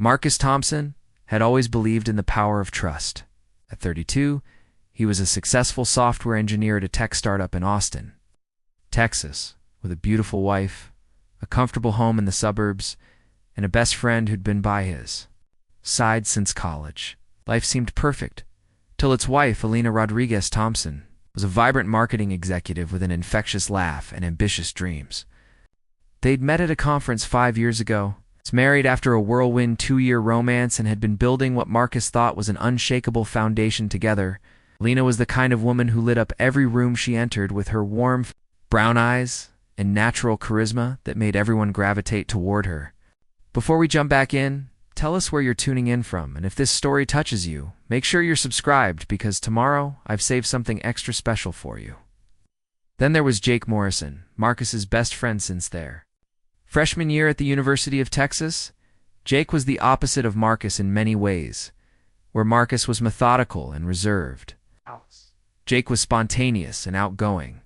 Marcus Thompson had always believed in the power of trust. At 32, he was a successful software engineer at a tech startup in Austin, Texas, with a beautiful wife, a comfortable home in the suburbs, and a best friend who'd been by his side since college. Life seemed perfect, till its wife, Alina Rodriguez Thompson, was a vibrant marketing executive with an infectious laugh and ambitious dreams. They'd met at a conference 5 years ago, was married after a whirlwind 2-year romance, and had been building what Marcus thought was an unshakable foundation together. Alina was the kind of woman who lit up every room she entered with her warm brown eyes and natural charisma that made everyone gravitate toward her. Before we jump back in, tell us where you're tuning in from, and if this story touches you, make sure you're subscribed, because tomorrow I've saved something extra special for you. Then there was Jake Morrison, Marcus's best friend since their freshman year at the University of Texas. Jake was the opposite of Marcus in many ways. Where Marcus was methodical and reserved, Jake was spontaneous and outgoing.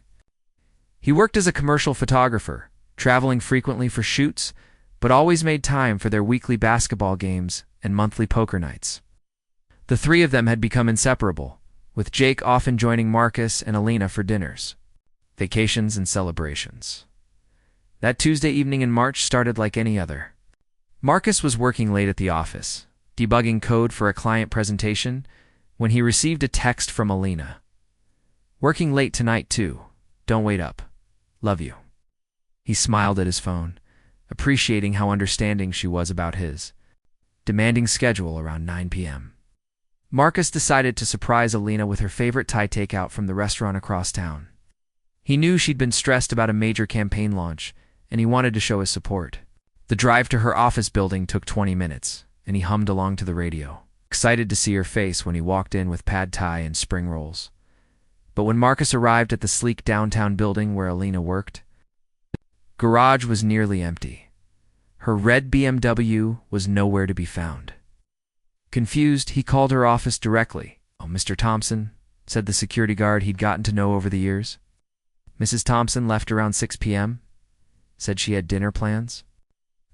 He worked as a commercial photographer, traveling frequently for shoots, but always made time for their weekly basketball games and monthly poker nights. The three of them had become inseparable, with Jake often joining Marcus and Alina for dinners, vacations, and celebrations. That Tuesday evening in March started like any other. Marcus was working late at the office, debugging code for a client presentation, when he received a text from Alina. "Working late tonight, too. Don't wait up. Love you." He smiled at his phone, appreciating how understanding she was about his demanding schedule around 9 p.m. Marcus decided to surprise Alina with her favorite Thai takeout from the restaurant across town. He knew she'd been stressed about a major campaign launch, and he wanted to show his support. The drive to her office building took 20 minutes, and he hummed along to the radio, excited to see her face when he walked in with pad thai and spring rolls. But when Marcus arrived at the sleek downtown building where Alina worked, the garage was nearly empty. Her red BMW was nowhere to be found. Confused, he called her office directly. "Oh, Mr. Thompson," said the security guard he'd gotten to know over the years. "Mrs. Thompson left around 6 p.m., said she had dinner plans."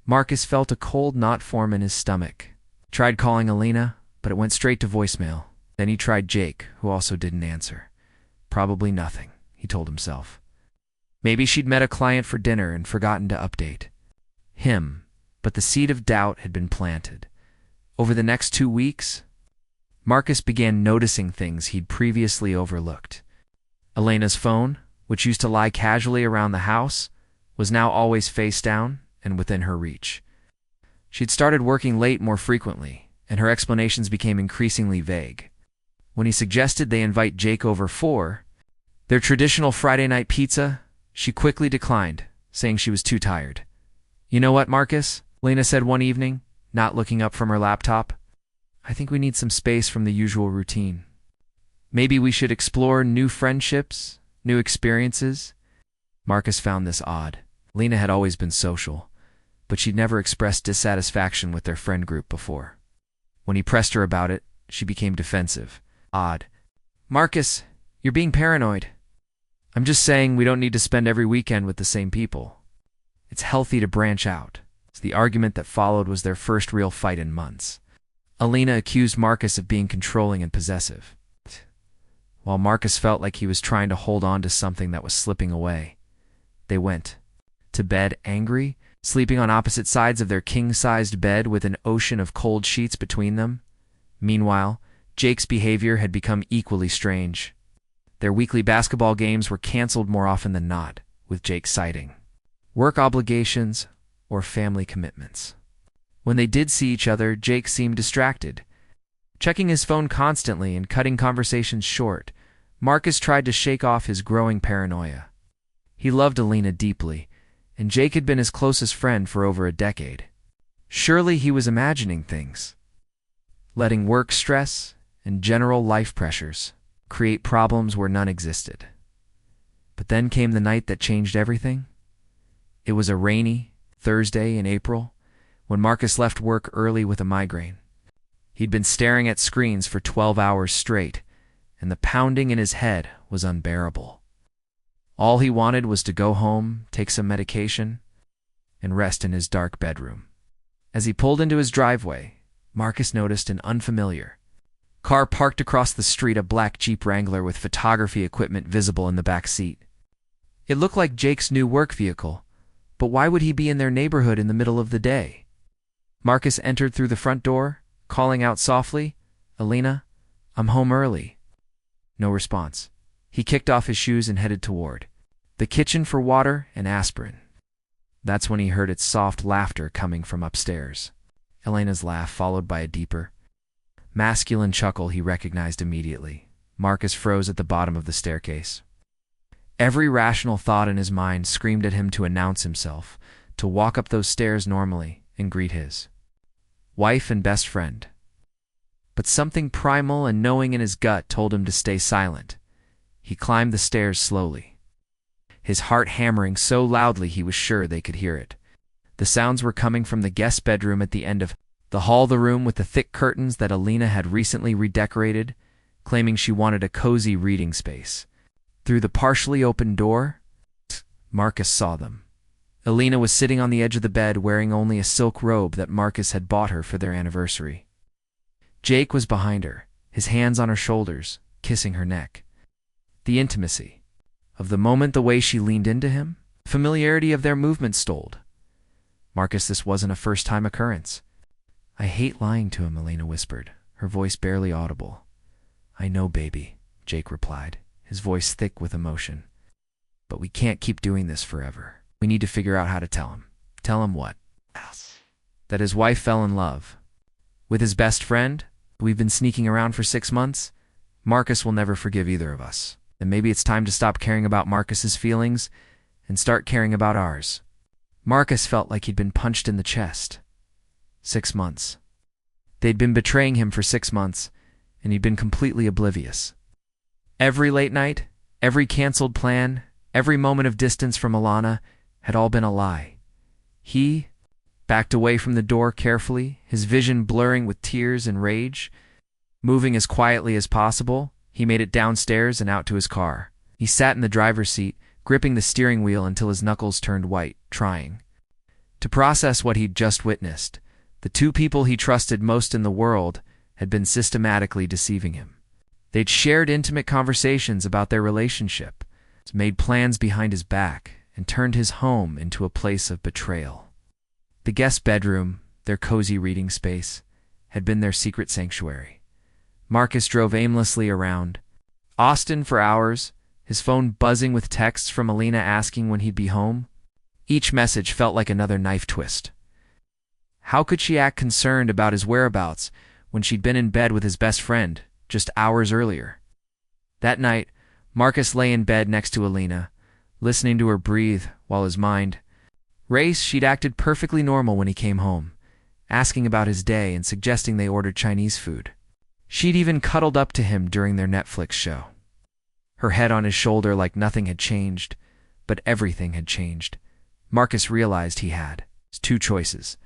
Marcus felt a cold knot form in his stomach. Tried calling Alina, but it went straight to voicemail. Then he tried Jake, who also didn't answer. Probably nothing, he told himself. Maybe she'd met a client for dinner and forgotten to update him, but the seed of doubt had been planted. Over the next 2 weeks, Marcus began noticing things he'd previously overlooked. Alina's phone, which used to lie casually around the house, was now always face down and within her reach. She'd started working late more frequently, and her explanations became increasingly vague. When he suggested they invite Jake over for their traditional Friday night pizza, she quickly declined, saying she was too tired. "You know what, Marcus?" Alina said one evening, not looking up from her laptop. "I think we need some space from the usual routine. Maybe we should explore new friendships, new experiences." Marcus found this odd. Alina had always been social, but she'd never expressed dissatisfaction with their friend group before. When he pressed her about it, she became defensive. "Odd. Marcus, you're being paranoid. I'm just saying we don't need to spend every weekend with the same people. It's healthy to branch out." The argument that followed was their first real fight in months. Alina accused Marcus of being controlling and possessive, while Marcus felt like he was trying to hold on to something that was slipping away. They went to bed angry, sleeping on opposite sides of their king-sized bed with an ocean of cold sheets between them. Meanwhile, Jake's behavior had become equally strange. Their weekly basketball games were canceled more often than not, with Jake citing work obligations or family commitments. When they did see each other, Jake seemed distracted, checking his phone constantly and cutting conversations short. Marcus tried to shake off his growing paranoia. He loved Alina deeply, and Jake had been his closest friend for over a decade. Surely he was imagining things, letting work stress and general life pressures create problems where none existed. But then came the night that changed everything. It was a rainy Thursday in April, when Marcus left work early with a migraine. He'd been staring at screens for 12 hours straight, and the pounding in his head was unbearable. All he wanted was to go home, take some medication, and rest in his dark bedroom. As he pulled into his driveway, Marcus noticed an unfamiliar car parked across the street, a black Jeep Wrangler with photography equipment visible in the back seat. It looked like Jake's new work vehicle, but why would he be in their neighborhood in the middle of the day? Marcus entered through the front door, calling out softly, "Alina, I'm home early." No response. He kicked off his shoes and headed toward the kitchen for water and aspirin. That's when he heard its soft laughter coming from upstairs. Elena's laugh, followed by a deeper, masculine chuckle he recognized immediately. Marcus froze at the bottom of the staircase. Every rational thought in his mind screamed at him to announce himself, to walk up those stairs normally and greet his wife and best friend. But something primal and knowing in his gut told him to stay silent. He climbed the stairs slowly, his heart hammering so loudly he was sure they could hear it. The sounds were coming from the guest bedroom at the end of the hall, the room with the thick curtains that Alina had recently redecorated, claiming she wanted a cozy reading space. Through the partially open door, Marcus saw them. Alina was sitting on the edge of the bed wearing only a silk robe that Marcus had bought her for their anniversary. Jake was behind her, his hands on her shoulders, kissing her neck. The intimacy of the moment, the way she leaned into him, familiarity of their movements told Marcus this wasn't a first-time occurrence. "I hate lying to him," Alina whispered, her voice barely audible. "I know, baby," Jake replied, his voice thick with emotion. "But we can't keep doing this forever. We need to figure out how to tell him." "Tell him what?" "That his wife fell in love with his best friend. We've been sneaking around for 6 months. Marcus will never forgive either of us. And maybe it's time to stop caring about Marcus's feelings and start caring about ours." Marcus felt like he'd been punched in the chest. 6 months. They'd been betraying him for 6 months, and he'd been completely oblivious. Every late night, every canceled plan, every moment of distance from Alana had all been a lie. He backed away from the door carefully, his vision blurring with tears and rage. Moving as quietly as possible, he made it downstairs and out to his car. He sat in the driver's seat, gripping the steering wheel until his knuckles turned white, trying to process what he'd just witnessed. The two people he trusted most in the world had been systematically deceiving him. They'd shared intimate conversations about their relationship, made plans behind his back, and turned his home into a place of betrayal. The guest bedroom, their cozy reading space, had been their secret sanctuary. Marcus drove aimlessly around Austin for hours, his phone buzzing with texts from Alina asking when he'd be home. Each message felt like another knife twist. How could she act concerned about his whereabouts when she'd been in bed with his best friend just hours earlier? That night, Marcus lay in bed next to Alina, listening to her breathe while his mind raced. She'd acted perfectly normal when he came home, asking about his day and suggesting they ordered Chinese food. She'd even cuddled up to him during their Netflix show, her head on his shoulder like nothing had changed, but everything had changed. Marcus realized he had two choices: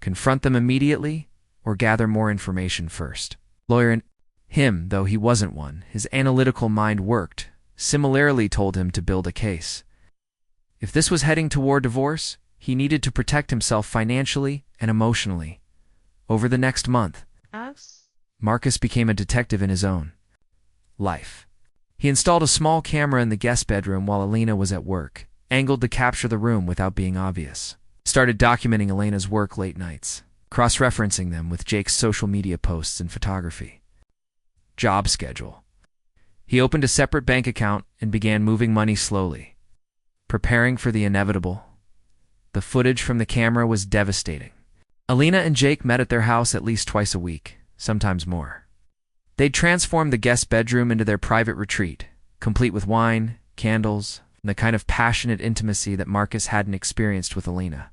confront them immediately or gather more information first. Lawyer him, though he wasn't one, his analytical mind worked, similarly told him to build a case. If this was heading toward divorce, he needed to protect himself financially and emotionally. Over the next month, Marcus became a detective in his own life. He installed a small camera in the guest bedroom while Alina was at work, angled to capture the room without being obvious. Started documenting Alina's work late nights, cross-referencing them with Jake's social media posts and photography. Job schedule. He opened a separate bank account and began moving money slowly, preparing for the inevitable. The footage from the camera was devastating. Alina and Jake met at their house at least twice a week, sometimes more. They'd transformed the guest bedroom into their private retreat, complete with wine, candles, and the kind of passionate intimacy that Marcus hadn't experienced with Alina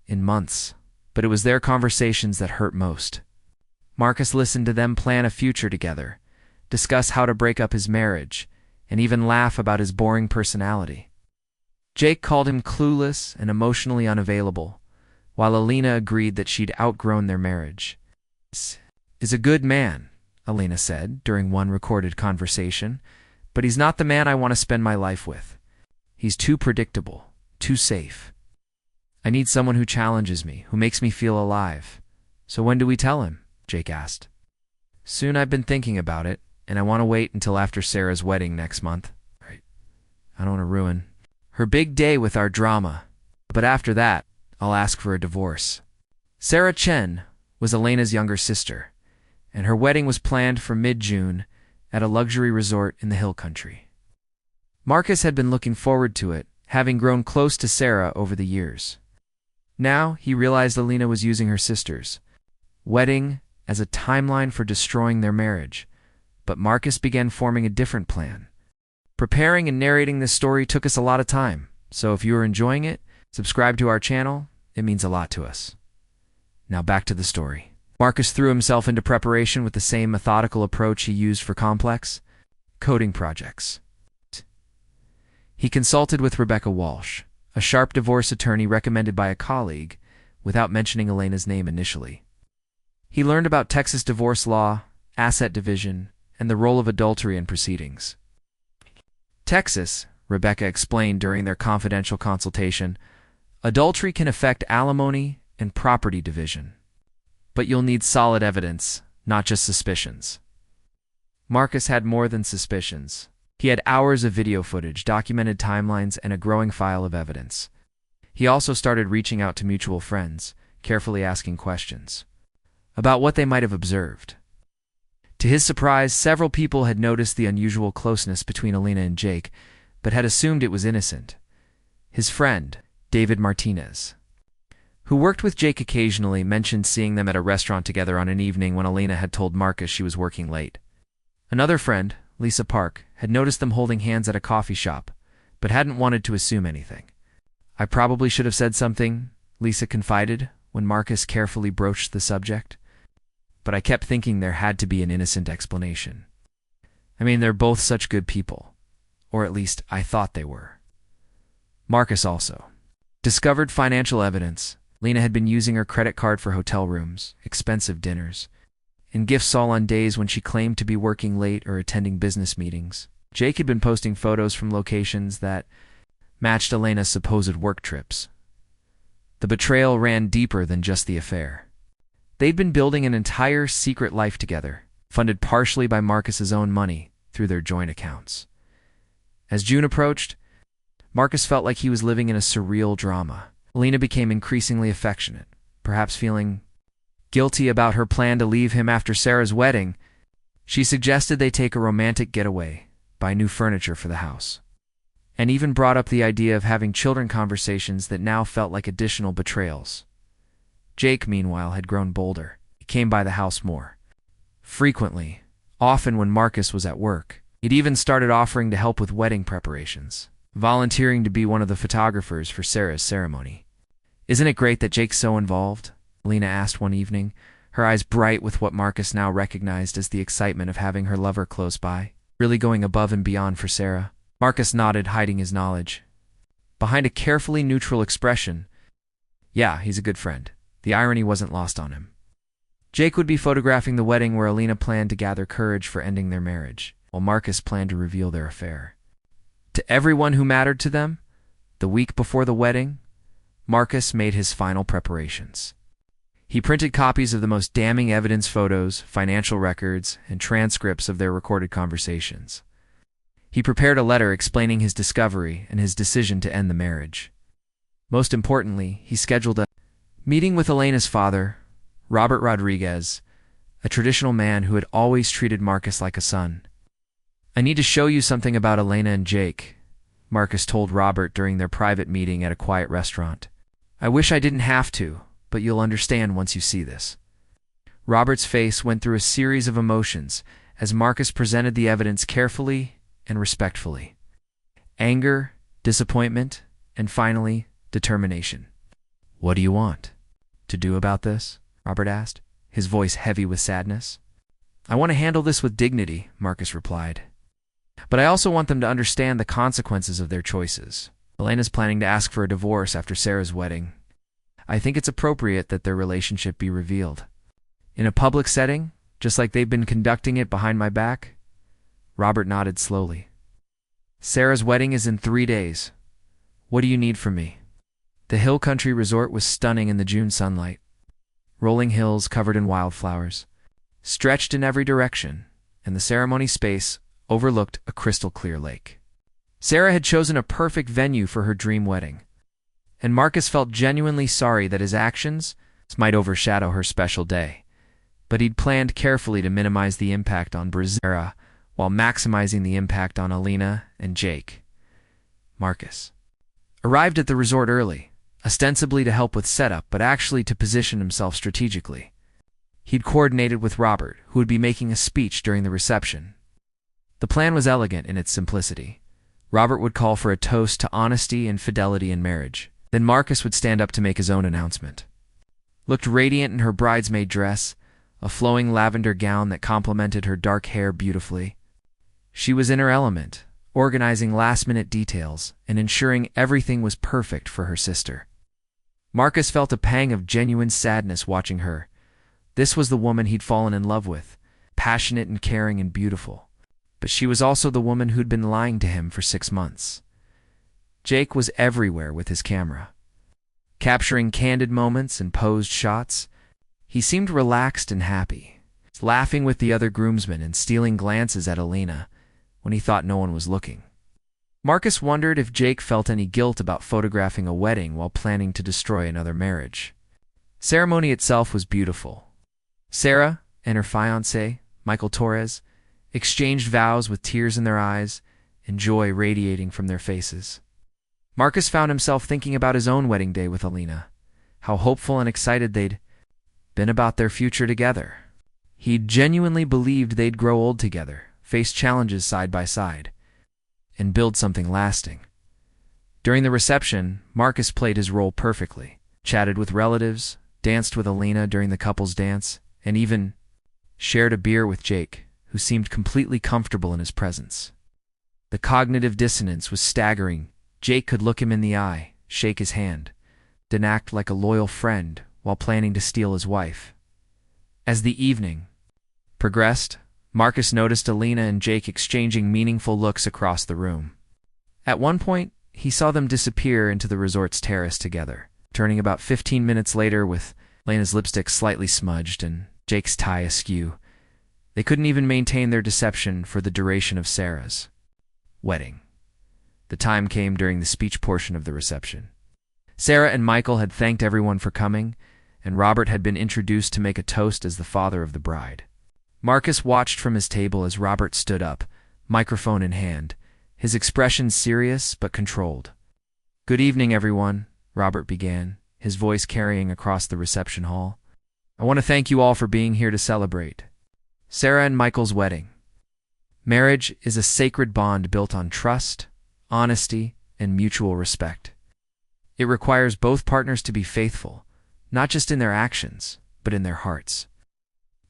in months. But it was their conversations that hurt most. Marcus listened to them plan a future together, discuss how to break up his marriage, and even laugh about his boring personality. Jake called him clueless and emotionally unavailable, while Alina agreed that she'd outgrown their marriage. "Is a good man," Alina said during one recorded conversation, "but he's not the man I want to spend my life with. He's too predictable, too safe." I need someone who challenges me, who makes me feel alive. So when do we tell him? Jake asked. Soon. I've been thinking about it, and I want to wait until after Sarah's wedding next month. Right. I don't want to ruin her big day with our drama. But after that, I'll ask for a divorce. Sarah Chen was Elena's younger sister, and her wedding was planned for mid-June at a luxury resort in the hill country. Marcus had been looking forward to it, having grown close to Sarah over the years. Now he realized Elena was using her sister's wedding as a timeline for destroying their marriage, but Marcus began forming a different plan. Preparing and narrating this story took us a lot of time, so if you are enjoying it, subscribe to our channel. It means a lot to us. Now back to the story. Marcus threw himself into preparation with the same methodical approach he used for complex coding projects. He consulted with Rebecca Walsh, a sharp divorce attorney recommended by a colleague, without mentioning Elena's name initially. He learned about Texas divorce law, asset division, and the role of adultery in proceedings. Texas, Rebecca explained during their confidential consultation, adultery can affect alimony and property division. But you'll need solid evidence, not just suspicions. Marcus had more than suspicions. He had hours of video footage, documented timelines, and a growing file of evidence. He also started reaching out to mutual friends, carefully asking questions about what they might have observed. To his surprise, several people had noticed the unusual closeness between Elena and Jake, but had assumed it was innocent. His friend, David Martinez, who worked with Jake occasionally, mentioned seeing them at a restaurant together on an evening when Elena had told Marcus she was working late. Another friend, Lisa Park, had noticed them holding hands at a coffee shop, but hadn't wanted to assume anything. I probably should have said something, Lisa confided when Marcus carefully broached the subject. But I kept thinking there had to be an innocent explanation. I mean, they're both such good people. Or at least I thought they were. Marcus also discovered financial evidence. Lena had been using her credit card for hotel rooms, expensive dinners, and gifts all on days when she claimed to be working late or attending business meetings. Jake had been posting photos from locations that matched Elena's supposed work trips. The betrayal ran deeper than just the affair. They'd been building an entire secret life together, funded partially by Marcus's own money through their joint accounts. As June approached, Marcus felt like he was living in a surreal drama. Elena became increasingly affectionate, perhaps feeling guilty about her plan to leave him after Sarah's wedding. She suggested they take a romantic getaway, buy new furniture for the house, and even brought up the idea of having children conversations that now felt like additional betrayals. Jake, meanwhile, had grown bolder. He came by the house more frequently, often when Marcus was at work. He'd even started offering to help with wedding preparations, volunteering to be one of the photographers for Sarah's ceremony. Isn't it great that Jake's so involved? Elena asked one evening, her eyes bright with what Marcus now recognized as the excitement of having her lover close by, really going above and beyond for Sarah. Marcus nodded, hiding his knowledge. Behind a carefully neutral expression, yeah, he's a good friend. The irony wasn't lost on him. Jake would be photographing the wedding where Elena planned to gather courage for ending their marriage, while Marcus planned to reveal their affair. To everyone who mattered to them, the week before the wedding, Marcus made his final preparations. He printed copies of the most damning evidence, photos, financial records, and transcripts of their recorded conversations. He prepared a letter explaining his discovery and his decision to end the marriage. Most importantly, he scheduled a meeting with Elena's father, Robert Rodriguez, a traditional man who had always treated Marcus like a son. I need to show you something about Elena and Jake, Marcus told Robert during their private meeting at a quiet restaurant. I wish I didn't have to, but you'll understand once you see this. Robert's face went through a series of emotions as Marcus presented the evidence carefully and respectfully. Anger, disappointment, and finally, determination. What do you want to do about this? Robert asked, his voice heavy with sadness. I want to handle this with dignity, Marcus replied. But I also want them to understand the consequences of their choices. Elena's planning to ask for a divorce after Sarah's wedding. I think it's appropriate that their relationship be revealed. In a public setting, just like they've been conducting it behind my back? Robert nodded slowly. Sarah's wedding is in 3 days. What do you need from me? The hill country resort was stunning in the June sunlight. Rolling hills covered in wildflowers stretched in every direction, and the ceremony space overlooked a crystal-clear lake. Sarah had chosen a perfect venue for her dream wedding, and Marcus felt genuinely sorry that his actions might overshadow her special day. But he'd planned carefully to minimize the impact on Sarah while maximizing the impact on Alina and Jake. Marcus arrived at the resort early, ostensibly to help with setup, but actually to position himself strategically. He'd coordinated with Robert, who would be making a speech during the reception. The plan was elegant in its simplicity. Robert would call for a toast to honesty and fidelity in marriage. Then Marcus would stand up to make his own announcement. Looked radiant in her bridesmaid dress, a flowing lavender gown that complemented her dark hair beautifully. She was in her element, organizing last-minute details and ensuring everything was perfect for her sister. Marcus felt a pang of genuine sadness watching her. This was the woman he'd fallen in love with, passionate and caring and beautiful. But she was also the woman who'd been lying to him for 6 months. Jake was everywhere with his camera, capturing candid moments and posed shots. He seemed relaxed and happy, laughing with the other groomsmen and stealing glances at Alina when he thought no one was looking. Marcus wondered if Jake felt any guilt about photographing a wedding while planning to destroy another marriage. Ceremony itself was beautiful. Sarah and her fiancé, Michael Torres, exchanged vows with tears in their eyes and joy radiating from their faces. Marcus found himself thinking about his own wedding day with Alina, how hopeful and excited they'd been about their future together. He genuinely believed they'd grow old together, face challenges side by side, and build something lasting. During the reception, Marcus played his role perfectly, chatted with relatives, danced with Alina during the couple's dance, and even shared a beer with Jake, who seemed completely comfortable in his presence. The cognitive dissonance was staggering. Jake could look him in the eye, shake his hand, then act like a loyal friend while planning to steal his wife. As the evening progressed, Marcus noticed Alina and Jake exchanging meaningful looks across the room. At one point, he saw them disappear into the resort's terrace together, turning about 15 minutes later with Alina's lipstick slightly smudged and Jake's tie askew. They couldn't even maintain their deception for the duration of Sarah's wedding. The time came during the speech portion of the reception. Sarah and Michael had thanked everyone for coming, and Robert had been introduced to make a toast as the father of the bride. Marcus watched from his table as Robert stood up, microphone in hand, his expression serious but controlled. "Good evening, everyone," Robert began, his voice carrying across the reception hall. "I want to thank you all for being here to celebrate Sarah and Michael's wedding. Marriage is a sacred bond built on trust, honesty, and mutual respect. It requires both partners to be faithful, not just in their actions, but in their hearts."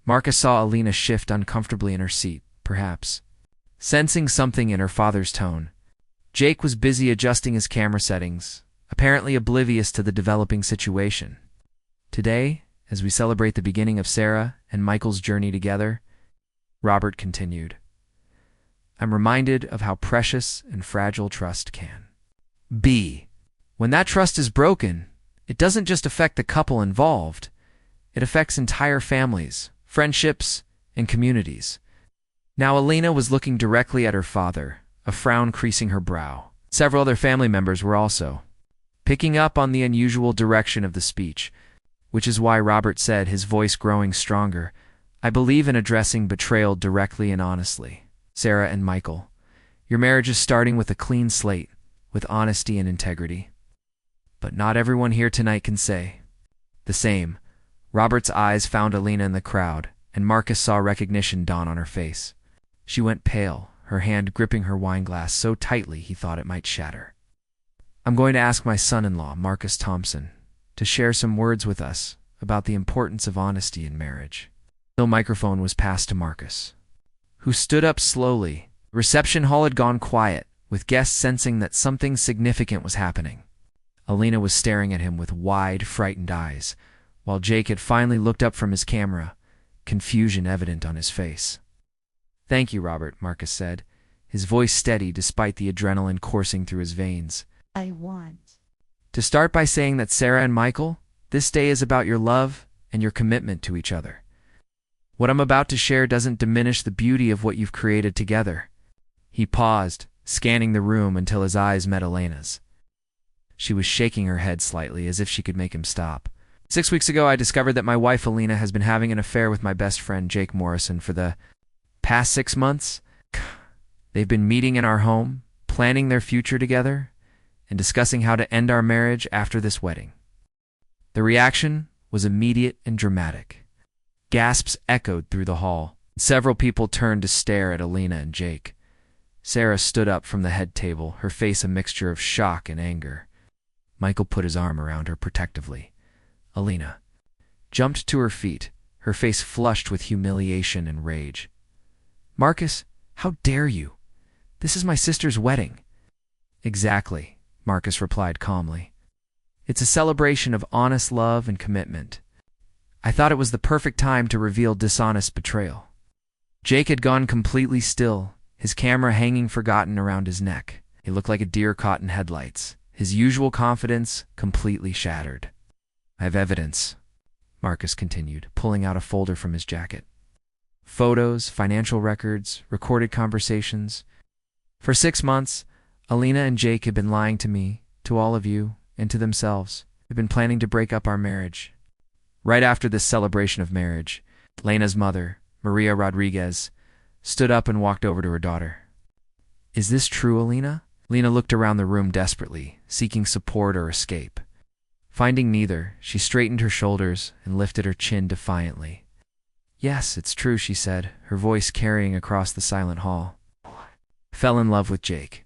Marcus saw Alina shift uncomfortably in her seat, perhaps sensing something in her father's tone. Jake was busy adjusting his camera settings, apparently oblivious to the developing situation. "Today, as we celebrate the beginning of Sarah and Michael's journey together," Robert continued, "I'm reminded of how precious and fragile trust can be. When that trust is broken, it doesn't just affect the couple involved, it affects entire families, friendships, and communities." Now Alina was looking directly at her father, a frown creasing her brow. Several other family members were also picking up on the unusual direction of the speech, which is why Robert said, his voice growing stronger, "I believe in addressing betrayal directly and honestly. Sarah and Michael, your marriage is starting with a clean slate, with honesty and integrity. But not everyone here tonight can say the same." Robert's eyes found Alina in the crowd, and Marcus saw recognition dawn on her face. She went pale, her hand gripping her wineglass so tightly he thought it might shatter. "I'm going to ask my son-in-law, Marcus Thompson, to share some words with us about the importance of honesty in marriage." The microphone was passed to Marcus, who stood up slowly. The reception hall had gone quiet, with guests sensing that something significant was happening. Alina was staring at him with wide, frightened eyes, while Jake had finally looked up from his camera, confusion evident on his face. "Thank you, Robert," Marcus said, his voice steady despite the adrenaline coursing through his veins. "I want To start by saying that Sarah and Michael, this day is about your love and your commitment to each other. What I'm about to share doesn't diminish the beauty of what you've created together. He paused, scanning the room until his eyes met Elena's. She was shaking her head slightly, as if she could make him stop. 6 weeks ago, I discovered that my wife, Elena, has been having an affair with my best friend, Jake Morrison, for the past 6 months. They've been meeting in our home, planning their future together, and discussing how to end our marriage after this wedding. The reaction was immediate and dramatic. Gasps echoed through the hall. Several people turned to stare at Elena and Jake. Sarah stood up from the head table, her face a mixture of shock and anger. Michael put his arm around her protectively. Elena jumped to her feet, her face flushed with humiliation and rage. "Marcus, how dare you? This is my sister's wedding." "Exactly," Marcus replied calmly. "It's a celebration of honest love and commitment. I thought it was the perfect time to reveal dishonest betrayal." Jake had gone completely still, his camera hanging forgotten around his neck. He looked like a deer caught in headlights, his usual confidence completely shattered. "I have evidence," Marcus continued, pulling out a folder from his jacket. "Photos, financial records, recorded conversations. For 6 months, Elena and Jake had been lying to me, to all of you, and to themselves. They've been planning to break up our marriage." Right after this celebration of marriage, Elena's mother, Maria Rodriguez, stood up and walked over to her daughter. "Is this true, Elena?" Elena looked around the room desperately, seeking support or escape. Finding neither, she straightened her shoulders and lifted her chin defiantly. "Yes, it's true," she said, her voice carrying across the silent hall. "Fell in love with Jake.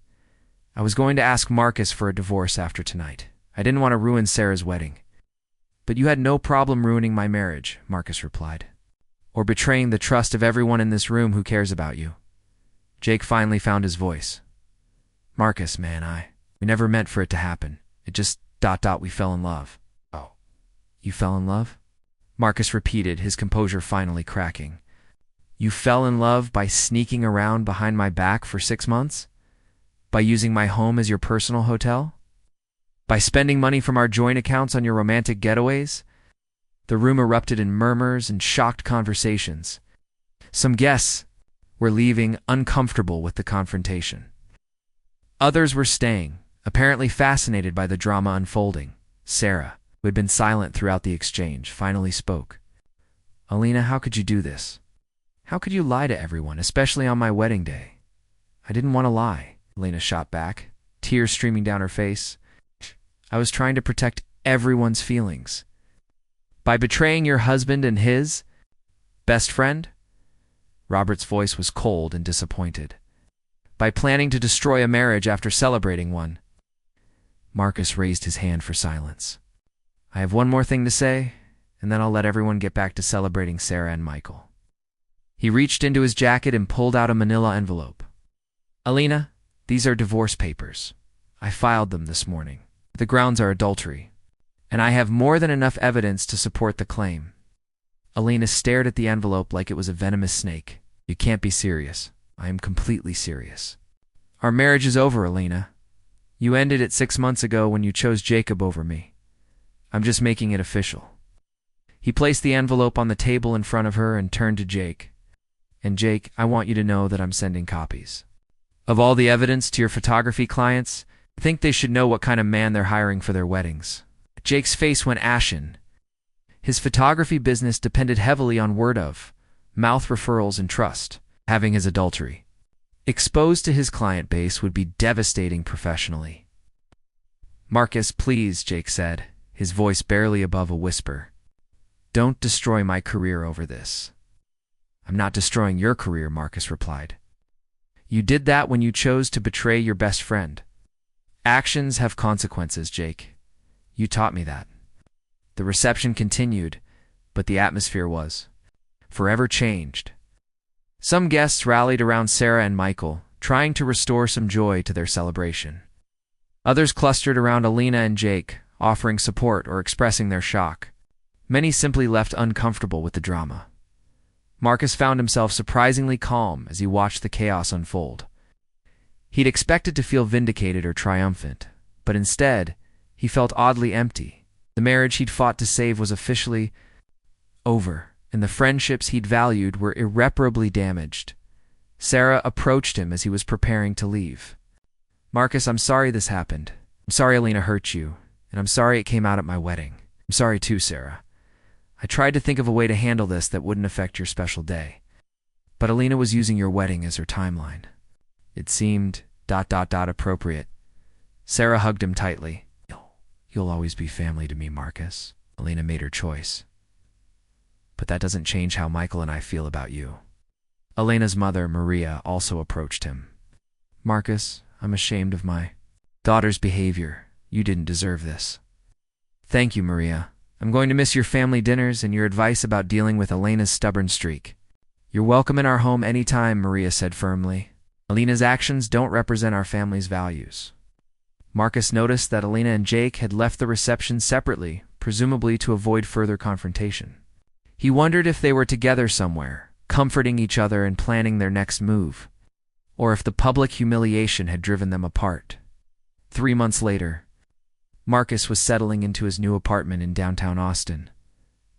I was going to ask Marcus for a divorce after tonight. I didn't want to ruin Sarah's wedding." "But you had no problem ruining my marriage," Marcus replied, "or betraying the trust of everyone in this room who cares about you." Jake finally found his voice. "Marcus, man, we never meant for it to happen. It just ... we fell in love." "Oh, you fell in love?" Marcus repeated, his composure finally cracking. "You fell in love by sneaking around behind my back for 6 months? By using my home as your personal hotel? By spending money from our joint accounts on your romantic getaways?" The room erupted in murmurs and shocked conversations. Some guests were leaving uncomfortable with the confrontation. Others were staying, apparently fascinated by the drama unfolding. Sarah, who had been silent throughout the exchange, finally spoke. "Elena, how could you do this? How could you lie to everyone, especially on my wedding day?" "I didn't want to lie," Elena shot back, tears streaming down her face. "I was trying to protect everyone's feelings." "By betraying your husband and his best friend?" Robert's voice was cold and disappointed. "By planning to destroy a marriage after celebrating one?" Marcus raised his hand for silence. "I have one more thing to say, and then I'll let everyone get back to celebrating Sarah and Michael." He reached into his jacket and pulled out a manila envelope. "Elena, these are divorce papers. I filed them this morning. The grounds are adultery, and I have more than enough evidence to support the claim." Elena stared at the envelope like it was a venomous snake. "You can't be serious." "I am completely serious." "Our marriage is over, Elena. You ended it 6 months ago when you chose Jacob over me. I'm just making it official." He placed the envelope on the table in front of her and turned to Jake. "And Jake, I want you to know that I'm sending copies of all the evidence to your photography clients. I think they should know what kind of man they're hiring for their weddings." Jake's face went ashen. His photography business depended heavily on word of mouth referrals and trust. Having his adultery exposed to his client base would be devastating professionally. "Marcus, please," Jake said, his voice barely above a whisper. "Don't destroy my career over this." "I'm not destroying your career," Marcus replied. "You did that when you chose to betray your best friend. Actions have consequences, Jake. You taught me that." The reception continued, but the atmosphere was forever changed. Some guests rallied around Sarah and Michael, trying to restore some joy to their celebration. Others clustered around Elena and Jake, offering support or expressing their shock. Many simply left uncomfortable with the drama. Marcus found himself surprisingly calm as he watched the chaos unfold. He'd expected to feel vindicated or triumphant, but instead, He felt oddly empty. The marriage he'd fought to save was officially over, and the friendships he'd valued were irreparably damaged. Sarah approached him as he was preparing to leave. "Marcus, I'm sorry this happened. I'm sorry Alina hurt you, and I'm sorry it came out at my wedding. I'm sorry too, Sarah. I tried to think of a way to handle this that wouldn't affect your special day. But Alina was using your wedding as her timeline. It seemed ... appropriate." Sarah hugged him tightly. "You'll always be family to me, Marcus." Alina made her choice. "But that doesn't change how Michael and I feel about you." Elena's mother, Maria, also approached him. "Marcus, I'm ashamed of my daughter's behavior. You didn't deserve this." "Thank you, Maria. I'm going to miss your family dinners and your advice about dealing with Elena's stubborn streak." "You're welcome in our home anytime," Maria said firmly. "Alina's actions don't represent our family's values." Marcus noticed that Alina and Jake had left the reception separately, presumably to avoid further confrontation. He wondered if they were together somewhere, comforting each other and planning their next move, or if the public humiliation had driven them apart. 3 months later, Marcus was settling into his new apartment in downtown Austin.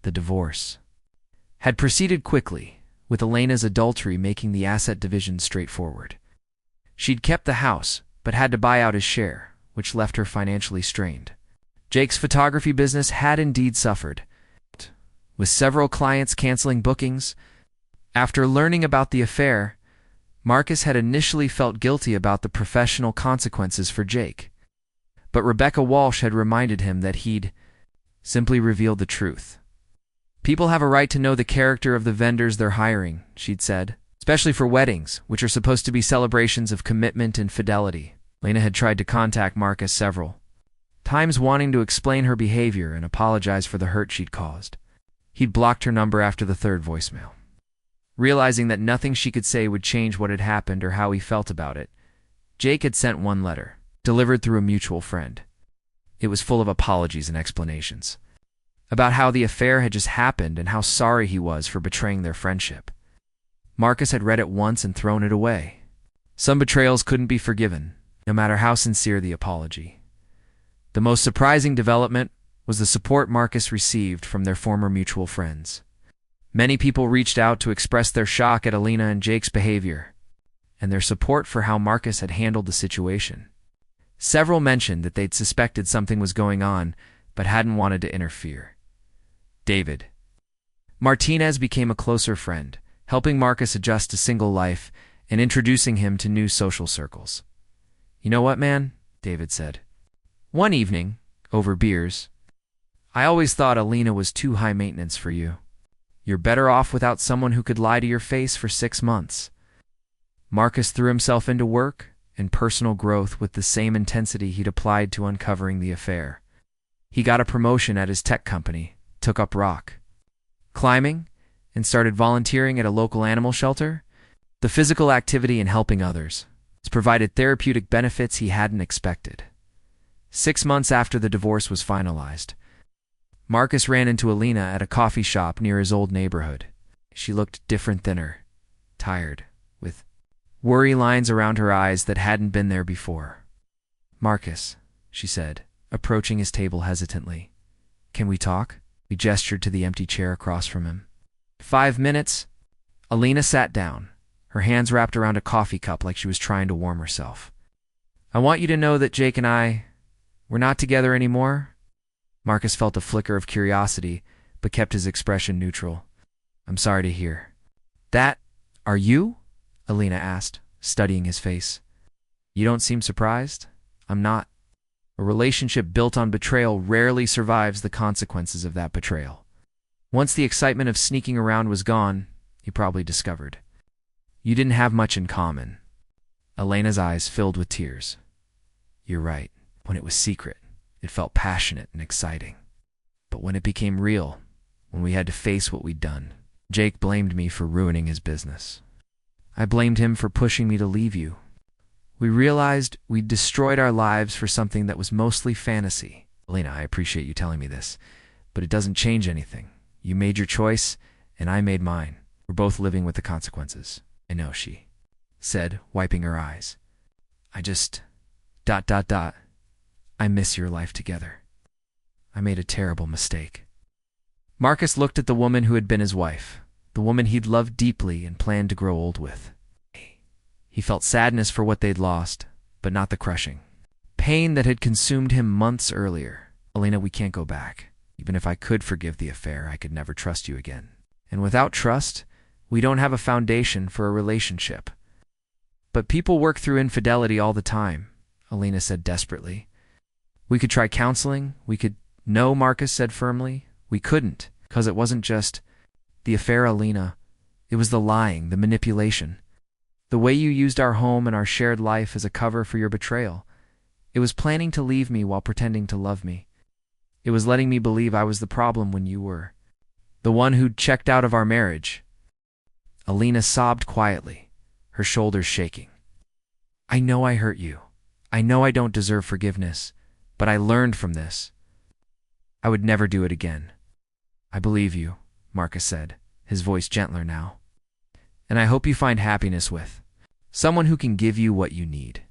The divorce had proceeded quickly, with Elena's adultery making the asset division straightforward. She'd kept the house, but had to buy out his share, which left her financially strained. Jake's photography business had indeed suffered, with several clients canceling bookings. After learning about the affair, Marcus had initially felt guilty about the professional consequences for Jake. But Rebecca Walsh had reminded him that he'd simply revealed the truth. "People have a right to know the character of the vendors they're hiring," she'd said, "especially for weddings, which are supposed to be celebrations of commitment and fidelity." Lena had tried to contact Marcus several times, wanting to explain her behavior and apologize for the hurt she'd caused. He'd blocked her number after the 3rd voicemail. Realizing that nothing she could say would change what had happened or how he felt about it, Jake had sent one letter, delivered through a mutual friend. It was full of apologies and explanations about how the affair had just happened and how sorry he was for betraying their friendship. Marcus had read it once and thrown it away. Some betrayals couldn't be forgiven, no matter how sincere the apology. The most surprising development was the support Marcus received from their former mutual friends. Many people reached out to express their shock at Alina and Jake's behavior, and their support for how Marcus had handled the situation. Several mentioned that they'd suspected something was going on, but hadn't wanted to interfere. David Martinez became a closer friend, helping Marcus adjust to single life and introducing him to new social circles. "You know what, man?" David said one evening, over beers, "I always thought Alina was too high maintenance for you. You're better off without someone who could lie to your face for 6 months." Marcus threw himself into work and personal growth with the same intensity he'd applied to uncovering the affair. He got a promotion at his tech company, took up rock climbing, and started volunteering at a local animal shelter. The physical activity and helping others has provided therapeutic benefits he hadn't expected. 6 months after the divorce was finalized, Marcus ran into Alina at a coffee shop near his old neighborhood. She looked different, thinner, tired, with worry lines around her eyes that hadn't been there before. "Marcus," she said, approaching his table hesitantly. "Can we talk?" He gestured to the empty chair across from him. 5 minutes. Alina sat down, her hands wrapped around a coffee cup like she was trying to warm herself. "I want you to know that Jake and we're not together anymore." Marcus felt a flicker of curiosity, but kept his expression neutral. "I'm sorry to hear that. Are you?" Alina asked, studying his face. "You don't seem surprised." "I'm not. A relationship built on betrayal rarely survives the consequences of that betrayal." Once the excitement of sneaking around was gone, he probably discovered. "You didn't have much in common." Elena's eyes filled with tears. "You're right. When it was secret, it felt passionate and exciting. But when it became real, when we had to face what we'd done, Jake blamed me for ruining his business. I blamed him for pushing me to leave you. We realized we'd destroyed our lives for something that was mostly fantasy." "Alina, I appreciate you telling me this, but it doesn't change anything. You made your choice, and I made mine. We're both living with the consequences." "I know," she said, wiping her eyes. I just... I miss your life together. I made a terrible mistake." Marcus looked at the woman who had been his wife, the woman he'd loved deeply and planned to grow old with. He felt sadness for what they'd lost, but not the crushing pain that had consumed him months earlier. "Alina, we can't go back. Even if I could forgive the affair, I could never trust you again. And without trust, we don't have a foundation for a relationship." "But people work through infidelity all the time," Alina said desperately. "We could try counseling. We could—" "No," Marcus said firmly. "We couldn't, because it wasn't just the affair, Alina. It was the lying, the manipulation. The way you used our home and our shared life as a cover for your betrayal. It was planning to leave me while pretending to love me. It was letting me believe I was the problem when you were the one who'd checked out of our marriage." Alina sobbed quietly, her shoulders shaking. "I know I hurt you. I know I don't deserve forgiveness, but I learned from this. I would never do it again." "I believe you," Marcus said, his voice gentler now. "And I hope you find happiness with someone who can give you what you need.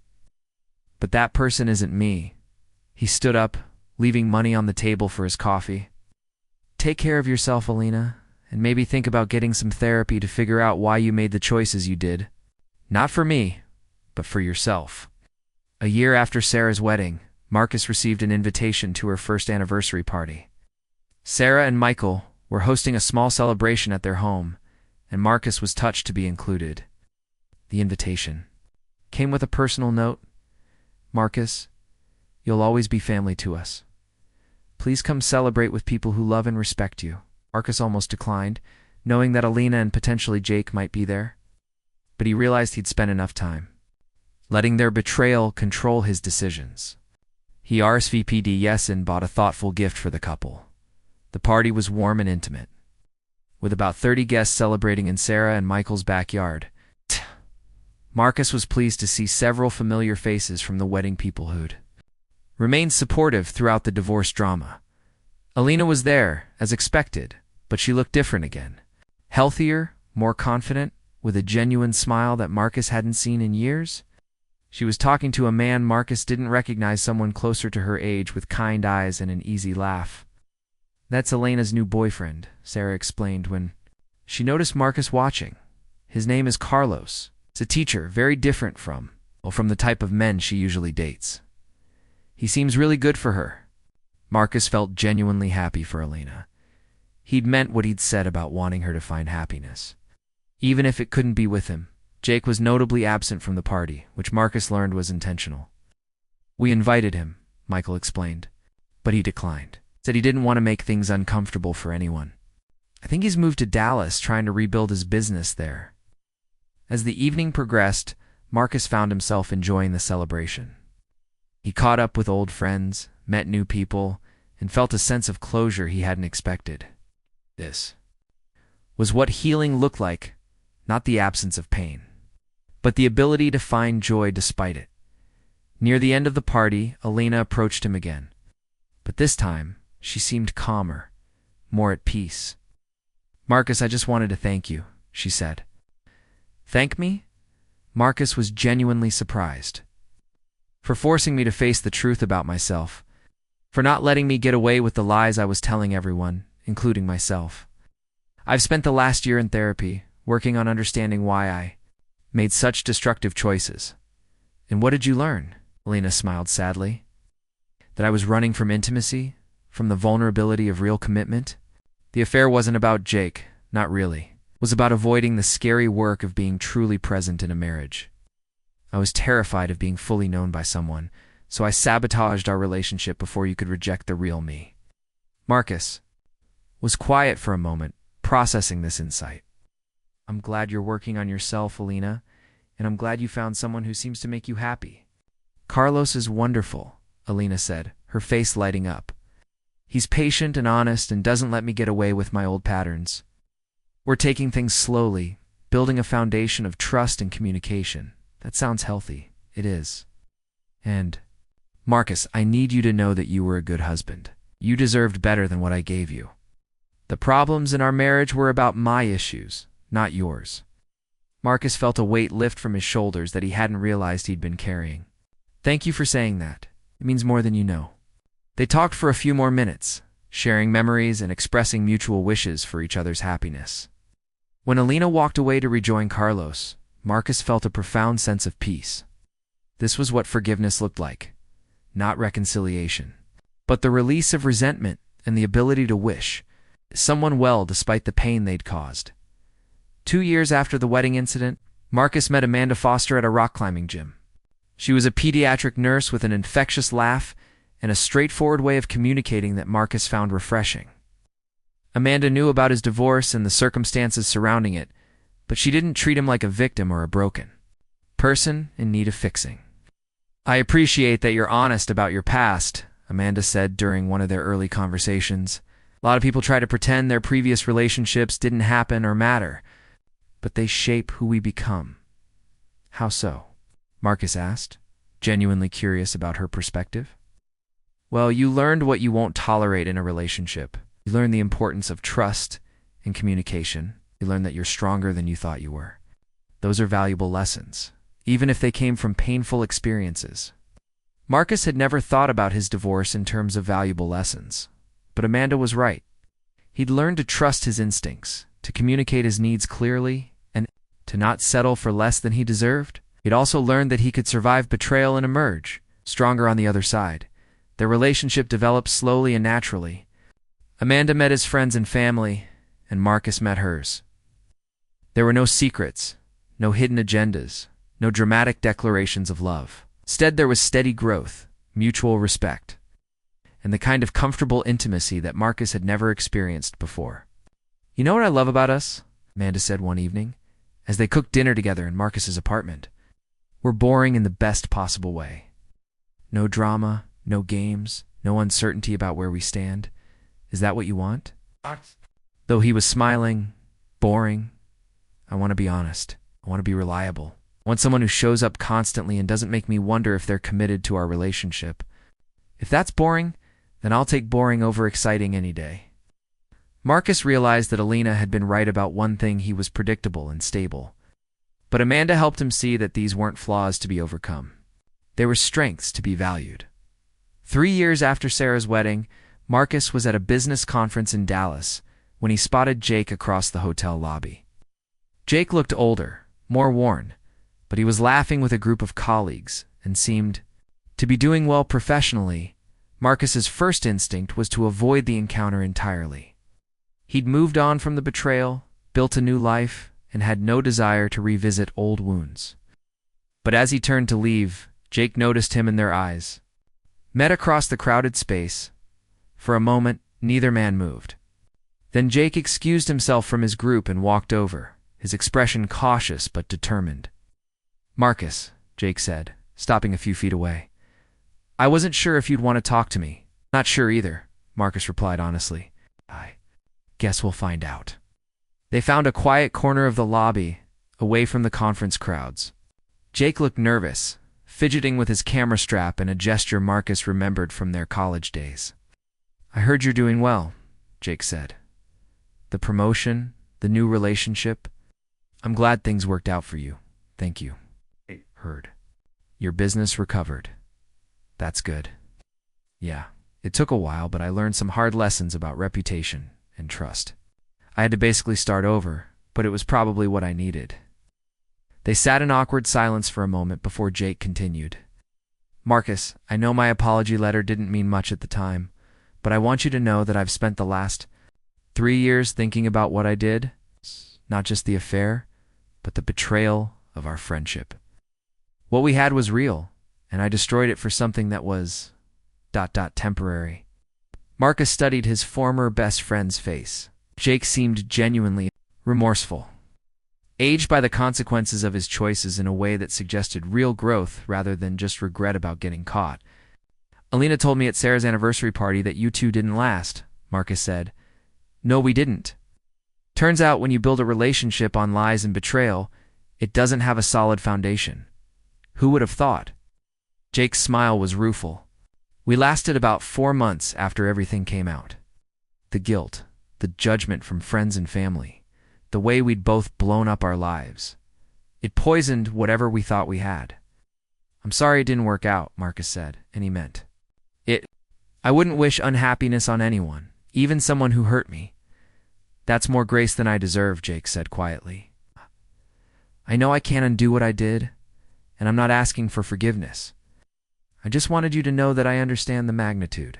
But that person isn't me." He stood up, leaving money on the table for his coffee. "Take care of yourself, Alina, and maybe think about getting some therapy to figure out why you made the choices you did. Not for me, but for yourself." A year after Sarah's wedding, Marcus received an invitation to her first anniversary party. Sarah and Michael were hosting a small celebration at their home, and Marcus was touched to be included. The invitation came with a personal note. "Marcus, you'll always be family to us. Please come celebrate with people who love and respect you." Marcus almost declined, knowing that Alina and potentially Jake might be there. But he realized he'd spent enough time letting their betrayal control his decisions. He RSVP'd yes and bought a thoughtful gift for the couple. The party was warm and intimate, with about 30 guests celebrating in Sarah and Michael's backyard. Marcus was pleased to see several familiar faces from the wedding people who'd remained supportive throughout the divorce drama. Alina was there, as expected, but she looked different again. Healthier, more confident, with a genuine smile that Marcus hadn't seen in years. She was talking to a man Marcus didn't recognize, someone closer to her age with kind eyes and an easy laugh. "That's Elena's new boyfriend," Sarah explained when she noticed Marcus watching. "His name is Carlos. He's a teacher, very different from the type of men she usually dates. He seems really good for her." Marcus felt genuinely happy for Alina. He'd meant what he'd said about wanting her to find happiness, even if it couldn't be with him. Jake was notably absent from the party, which Marcus learned was intentional. "We invited him," Michael explained, "but he declined. Said he didn't want to make things uncomfortable for anyone. I think he's moved to Dallas, trying to rebuild his business there." As the evening progressed, Marcus found himself enjoying the celebration. He caught up with old friends, met new people, and felt a sense of closure he hadn't expected. This was what healing looked like, not the absence of pain, but the ability to find joy despite it. Near the end of the party, Alina approached him again, but this time she seemed calmer, more at peace. "Marcus, I just wanted to thank you," she said. "Thank me?" Marcus was genuinely surprised. "For forcing me to face the truth about myself. For not letting me get away with the lies I was telling everyone, including myself. I've spent the last year in therapy, working on understanding why I made such destructive choices." "And what did you learn?" Alina smiled sadly. "That I was running from intimacy, from the vulnerability of real commitment. The affair wasn't about Jake, not really. It was about avoiding the scary work of being truly present in a marriage. I was terrified of being fully known by someone, so I sabotaged our relationship before you could reject the real me." Marcus was quiet for a moment, processing this insight. "I'm glad you're working on yourself, Alina, and I'm glad you found someone who seems to make you happy." "Carlos is wonderful," Alina said, her face lighting up. "He's patient and honest and doesn't let me get away with my old patterns. We're taking things slowly, building a foundation of trust and communication. That sounds healthy. It is. And, Marcus, I need you to know that you were a good husband. You deserved better than what I gave you. The problems in our marriage were about my issues, not yours." Marcus felt a weight lift from his shoulders that he hadn't realized he'd been carrying. "Thank you for saying that. It means more than you know. They talked for a few more minutes, sharing memories and expressing mutual wishes for each other's happiness. When Alina walked away to rejoin Carlos, Marcus felt a profound sense of peace. This was what forgiveness looked like. Not reconciliation, but the release of resentment and the ability to wish someone well despite the pain they'd caused. 2 years after the wedding incident, Marcus met Amanda Foster at a rock climbing gym. She was a pediatric nurse with an infectious laugh and a straightforward way of communicating that Marcus found refreshing. Amanda knew about his divorce and the circumstances surrounding it, but she didn't treat him like a victim or a broken person in need of fixing. "I appreciate that you're honest about your past," Amanda said during one of their early conversations. "A lot of people try to pretend their previous relationships didn't happen or matter, but they shape who we become." "How so?" Marcus asked, genuinely curious about her perspective. "Well, you learned what you won't tolerate in a relationship. You learned the importance of trust and communication. You learned that you're stronger than you thought you were. Those are valuable lessons, even if they came from painful experiences." Marcus had never thought about his divorce in terms of valuable lessons, but Amanda was right. He'd learned to trust his instincts, to communicate his needs clearly, and to not settle for less than he deserved. He'd also learned that he could survive betrayal and emerge stronger on the other side. Their relationship developed slowly and naturally. Amanda met his friends and family, and Marcus met hers. There were no secrets, no hidden agendas, no dramatic declarations of love. Instead, there was steady growth, mutual respect, and the kind of comfortable intimacy that Marcus had never experienced before. "You know what I love about us?" Amanda said one evening, as they cooked dinner together in Marcus's apartment. "We're boring in the best possible way. No drama, no games, no uncertainty about where we stand. Is that what you want?" Though he was smiling, boring, "I want to be honest. I want to be reliable. I want someone who shows up constantly and doesn't make me wonder if they're committed to our relationship. If that's boring, then I'll take boring over exciting any day." Marcus realized that Alina had been right about one thing: he was predictable and stable. But Amanda helped him see that these weren't flaws to be overcome. They were strengths to be valued. 3 years after Sarah's wedding, Marcus was at a business conference in Dallas when he spotted Jake across the hotel lobby. Jake looked older, more worn, but he was laughing with a group of colleagues and seemed to be doing well professionally. Marcus's first instinct was to avoid the encounter entirely. He'd moved on from the betrayal, built a new life, and had no desire to revisit old wounds. But as he turned to leave, Jake noticed him in their eyes. Met across the crowded space. For a moment, neither man moved. Then Jake excused himself from his group and walked over, his expression cautious but determined. "Marcus," Jake said, stopping a few feet away. "I wasn't sure if you'd want to talk to me." "Not sure either," Marcus replied honestly. "I guess we'll find out." They found a quiet corner of the lobby, away from the conference crowds. Jake looked nervous, fidgeting with his camera strap in a gesture Marcus remembered from their college days. "I heard you're doing well," Jake said. "The promotion, the new relationship. I'm glad things worked out for you. Thank you." "Heard. Your business recovered. That's good." "Yeah, it took a while, but I learned some hard lessons about reputation and trust. I had to basically start over, but it was probably what I needed." They sat in awkward silence for a moment before Jake continued. "Marcus, I know my apology letter didn't mean much at the time, but I want you to know that I've spent the last 3 years thinking about what I did, not just the affair, but the betrayal of our friendship. What we had was real, and I destroyed it for something that was ... temporary." Marcus studied his former best friend's face. Jake seemed genuinely remorseful, aged by the consequences of his choices in a way that suggested real growth rather than just regret about getting caught. "Alina told me at Sarah's anniversary party that you two didn't last," Marcus said. "No, we didn't. Turns out when you build a relationship on lies and betrayal, it doesn't have a solid foundation. Who would have thought?" Jake's smile was rueful. "We lasted about 4 months after everything came out. The guilt, the judgment from friends and family, the way we'd both blown up our lives. It poisoned whatever we thought we had." "I'm sorry it didn't work out," Marcus said, and he meant I wouldn't wish unhappiness on anyone, even someone who hurt me. That's more grace than I deserve, Jake said quietly. I know I can't undo what I did, and I'm not asking for forgiveness. I just wanted you to know that I understand the magnitude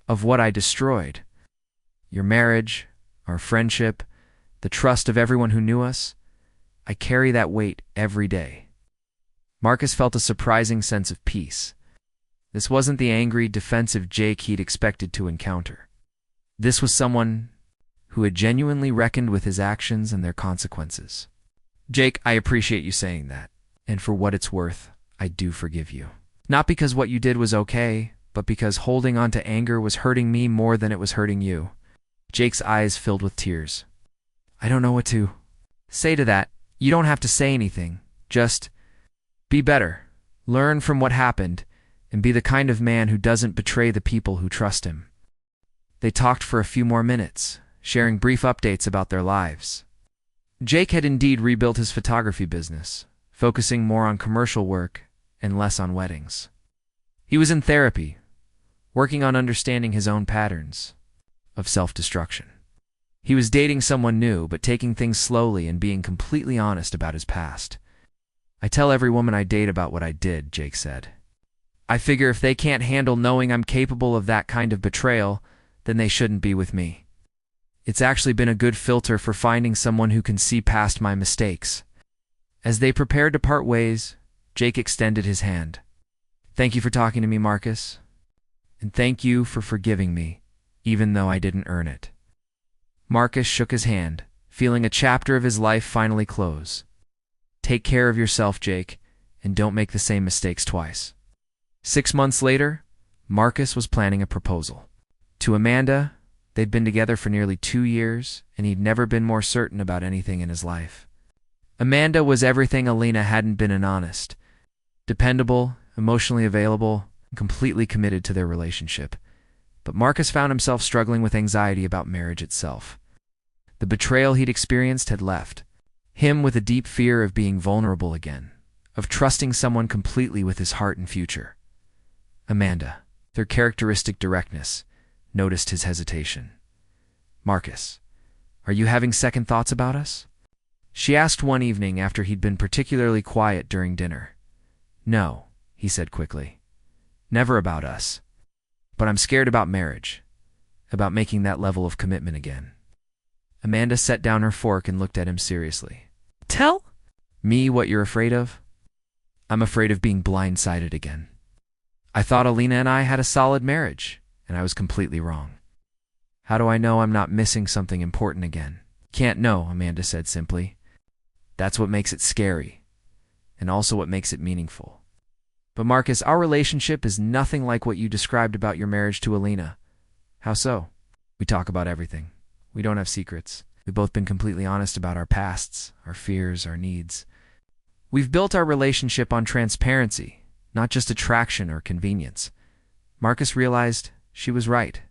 of what I destroyed. Your marriage, our friendship, the trust of everyone who knew us. I carry that weight every day. Marcus felt a surprising sense of peace. This wasn't the angry, defensive Jake he'd expected to encounter. This was someone who had genuinely reckoned with his actions and their consequences. Jake, I appreciate you saying that, and for what it's worth, I do forgive you. Not because what you did was okay, but because holding on to anger was hurting me more than it was hurting you. Jake's eyes filled with tears. I don't know what to say to that. You don't have to say anything. Just be better. Learn from what happened, and be the kind of man who doesn't betray the people who trust him. They talked for a few more minutes, sharing brief updates about their lives. Jake had indeed rebuilt his photography business, focusing more on commercial work and less on weddings. He was in therapy, working on understanding his own patterns of self-destruction. He was dating someone new, but taking things slowly and being completely honest about his past. I tell every woman I date about what I did, Jake said. I figure if they can't handle knowing I'm capable of that kind of betrayal, then they shouldn't be with me. It's actually been a good filter for finding someone who can see past my mistakes. As they prepared to part ways, Jake extended his hand. Thank you for talking to me, Marcus. And thank you for forgiving me, even though I didn't earn it. Marcus shook his hand, feeling a chapter of his life finally close. Take care of yourself, Jake, and don't make the same mistakes twice. 6 months later, Marcus was planning a proposal. To Amanda, they'd been together for nearly 2 years, and he'd never been more certain about anything in his life. Amanda was everything Alina hadn't been an honest. Dependable, emotionally available, and completely committed to their relationship. But Marcus found himself struggling with anxiety about marriage itself. The betrayal he'd experienced had left him with a deep fear of being vulnerable again, of trusting someone completely with his heart and future. Amanda, their characteristic directness, noticed his hesitation. Marcus, are you having second thoughts about us? She asked one evening after he'd been particularly quiet during dinner. No, he said quickly. Never about us. But I'm scared about marriage, about making that level of commitment again. Amanda set down her fork and looked at him seriously. Tell me what you're afraid of. I'm afraid of being blindsided again. I thought Alina and I had a solid marriage, and I was completely wrong. How do I know I'm not missing something important again? Can't know, Amanda said simply. That's what makes it scary, and also what makes it meaningful. But Marcus, our relationship is nothing like what you described about your marriage to Alina. How so? We talk about everything. We don't have secrets. We've both been completely honest about our pasts, our fears, our needs. We've built our relationship on transparency, not just attraction or convenience. Marcus realized she was right.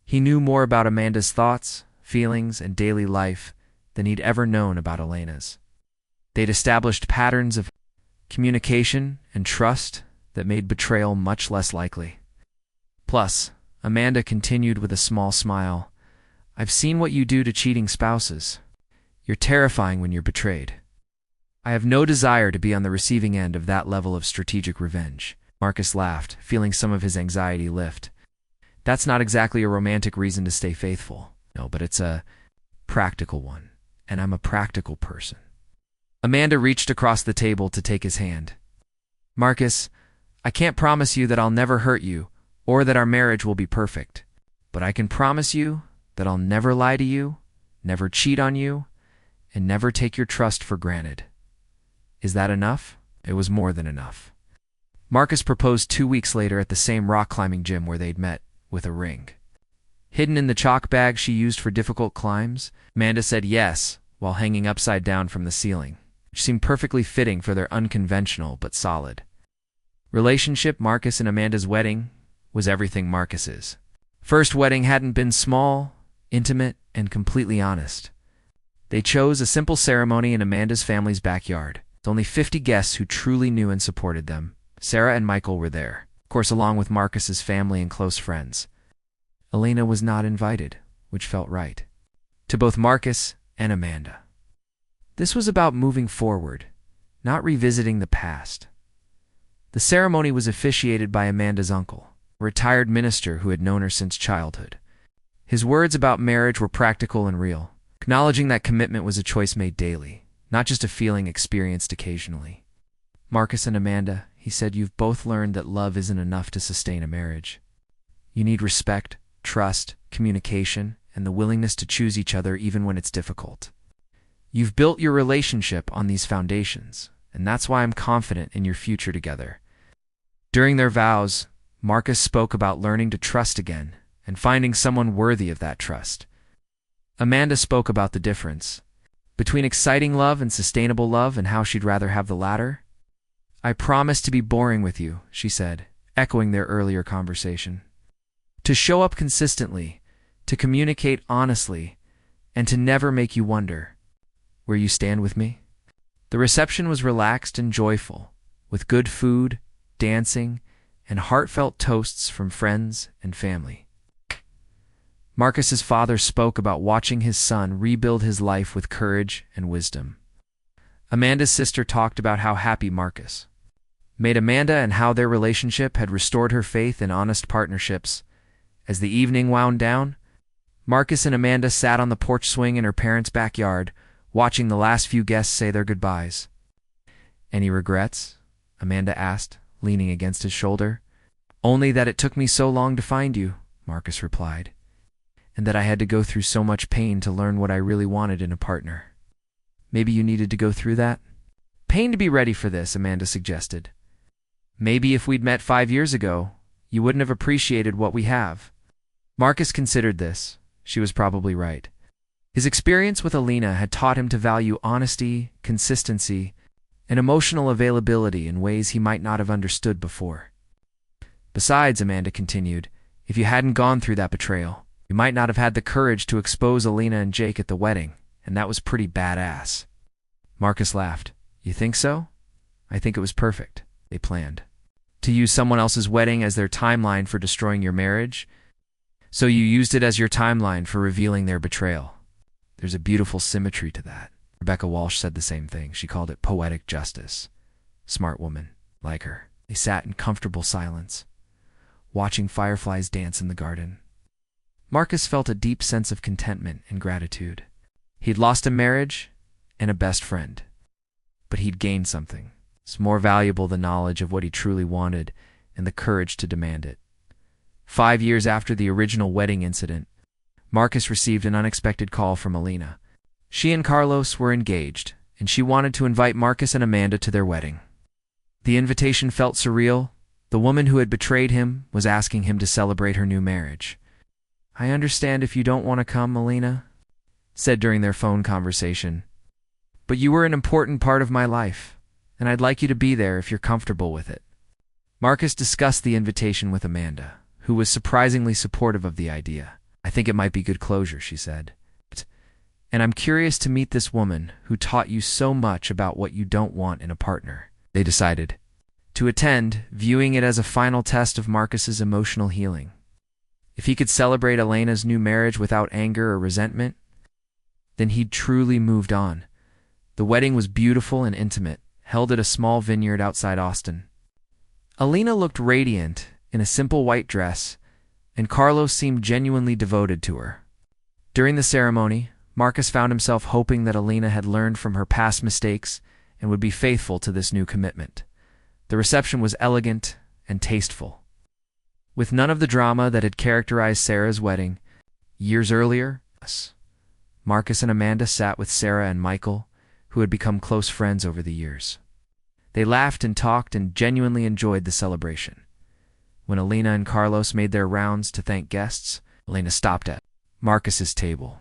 He knew more about Amanda's thoughts, feelings, and daily life than he'd ever known about Elena's. They'd established patterns of communication and trust that made betrayal much less likely. Plus, Amanda continued with a small smile, I've seen what you do to cheating spouses. You're terrifying when you're betrayed. I have no desire to be on the receiving end of that level of strategic revenge. Marcus laughed, feeling some of his anxiety lift. That's not exactly a romantic reason to stay faithful. No, but it's a practical one, and I'm a practical person. Amanda reached across the table to take his hand. Marcus, I can't promise you that I'll never hurt you, or that our marriage will be perfect, but I can promise you that I'll never lie to you, never cheat on you, and never take your trust for granted. Is that enough? It was more than enough. Marcus proposed 2 weeks later at the same rock climbing gym where they'd met, with a ring. Hidden in the chalk bag she used for difficult climbs, Amanda said yes while hanging upside down from the ceiling, which seemed perfectly fitting for their unconventional but solid relationship. Marcus and Amanda's wedding was everything Marcus's first wedding hadn't been: small, intimate, and completely honest. They chose a simple ceremony in Amanda's family's backyard. With only 50 guests who truly knew and supported them. Sarah and Michael were there. of course along with Marcus's family and close friends. Elena was not invited, which felt right, to both Marcus and Amanda. This was about moving forward, not revisiting the past. The ceremony was officiated by Amanda's uncle, a retired minister who had known her since childhood. His words about marriage were practical and real, acknowledging that commitment was a choice made daily, not just a feeling experienced occasionally. Marcus and Amanda, he said, you've both learned that love isn't enough to sustain a marriage. You need respect, trust, communication, and the willingness to choose each other even when it's difficult. You've built your relationship on these foundations, and that's why I'm confident in your future together. During their vows, Marcus spoke about learning to trust again and finding someone worthy of that trust. Amanda spoke about the difference between exciting love and sustainable love and how she'd rather have the latter. I promise to be boring with you, she said, echoing their earlier conversation. To show up consistently, to communicate honestly, and to never make you wonder where you stand with me. The reception was relaxed and joyful, with good food, dancing, and heartfelt toasts from friends and family. Marcus's father spoke about watching his son rebuild his life with courage and wisdom. Amanda's sister talked about how happy Marcus made Amanda and how their relationship had restored her faith in honest partnerships. As the evening wound down, Marcus and Amanda sat on the porch swing in her parents' backyard, watching the last few guests say their goodbyes. Any regrets? Amanda asked, leaning against his shoulder. Only that it took me so long to find you, Marcus replied, and that I had to go through so much pain to learn what I really wanted in a partner. Maybe you needed to go through that? Pain to be ready for this, Amanda suggested. Maybe if we'd met 5 years ago, you wouldn't have appreciated what we have. Marcus considered this. She was probably right. His experience with Elena had taught him to value honesty, consistency, and emotional availability in ways he might not have understood before. Besides, Amanda continued, if you hadn't gone through that betrayal, you might not have had the courage to expose Elena and Jake at the wedding, and that was pretty badass. Marcus laughed. You think so? I think it was perfect. They planned to use someone else's wedding as their timeline for destroying your marriage, so you used it as your timeline for revealing their betrayal. There's a beautiful symmetry to that. Rebecca Walsh said the same thing. She called it poetic justice. Smart woman, like her. They sat in comfortable silence, watching fireflies dance in the garden. Marcus felt a deep sense of contentment and gratitude. He'd lost a marriage and a best friend, but he'd gained something. It's more valuable than knowledge of what he truly wanted and the courage to demand it. 5 years after the original wedding incident, Marcus received an unexpected call from Elena. She and Carlos were engaged, and she wanted to invite Marcus and Amanda to their wedding. The invitation felt surreal. The woman who had betrayed him was asking him to celebrate her new marriage. I understand if you don't want to come, Elena said during their phone conversation, but you were an important part of my life, and I'd like you to be there if you're comfortable with it. Marcus discussed the invitation with Amanda, who was surprisingly supportive of the idea. I think it might be good closure, she said. And I'm curious to meet this woman who taught you so much about what you don't want in a partner. They decided to attend, viewing it as a final test of Marcus's emotional healing. If he could celebrate Elena's new marriage without anger or resentment, then he'd truly moved on. The wedding was beautiful and intimate, held at a small vineyard outside Austin. Elena looked radiant in a simple white dress, and Carlos seemed genuinely devoted to her. During the ceremony, Marcus found himself hoping that Elena had learned from her past mistakes and would be faithful to this new commitment. The reception was elegant and tasteful, with none of the drama that had characterized Sarah's wedding. Years earlier, Marcus and Amanda sat with Sarah and Michael, who had become close friends over the years. They laughed and talked and genuinely enjoyed the celebration. When Elena and Carlos made their rounds to thank guests, Elena stopped at Marcus's table.